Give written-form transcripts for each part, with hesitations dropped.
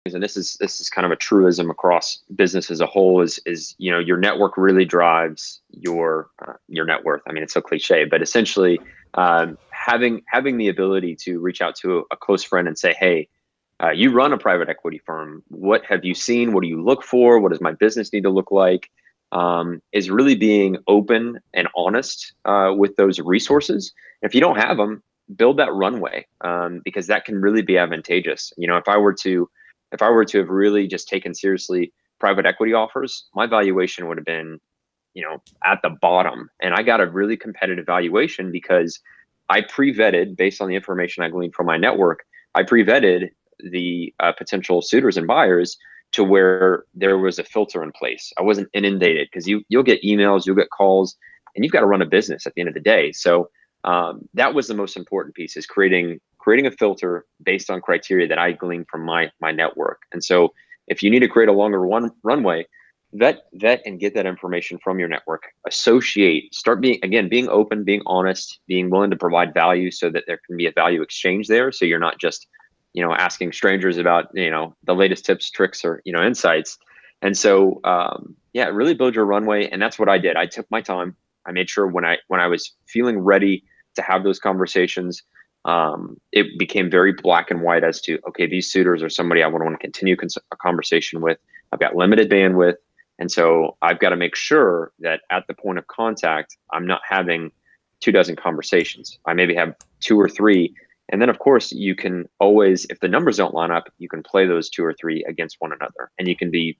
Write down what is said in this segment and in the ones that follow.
and this is kind of a truism across business as a whole, is your network really drives your net worth. I mean, it's so cliche, but essentially, having the ability to reach out to a close friend and say, hey, you run a private equity firm. What have you seen? What do you look for? What does my business need to look like? Is really being open and honest with those resources. If you don't have them, build that runway, because that can really be advantageous. If I were to have really just taken seriously private equity offers, my valuation would have been, at the bottom. And I got a really competitive valuation because I pre-vetted, based on the information I gleaned from my network, I pre-vetted the potential suitors and buyers to where there was a filter in place. I wasn't inundated, because you'll get emails, you'll get calls, and you've got to run a business at the end of the day. So that was the most important piece, is creating a filter based on criteria that I gleaned from my network. And so if you need to create a longer runway, vet and get that information from your network. Start being open, being honest, being willing to provide value, so that there can be a value exchange there. So you're not just asking strangers about the latest tips, tricks, or insights. And so really build your runway. And that's what I did. I took my time. I made sure when I was feeling ready to have those conversations, it became very black and white as to, okay, these suitors are somebody I want to continue a conversation with. I've got limited bandwidth. And so I've got to make sure that at the point of contact, I'm not having 24 conversations. I maybe have 2 or 3. And then, of course, you can always, if the numbers don't line up, you can play those 2 or 3 against one another, and you can be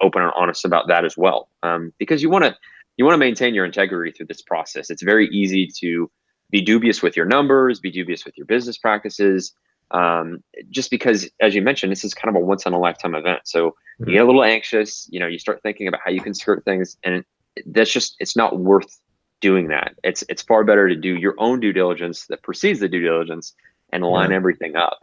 open and honest about that as well, because you want to maintain your integrity through this process. It's very easy to be dubious with your numbers, be dubious with your business practices, just because, as you mentioned, this is kind of a once in a lifetime event. So you get a little anxious. You start thinking about how you can skirt things, and it's not worth doing that. It's far better to do your own due diligence that precedes the due diligence and line everything up.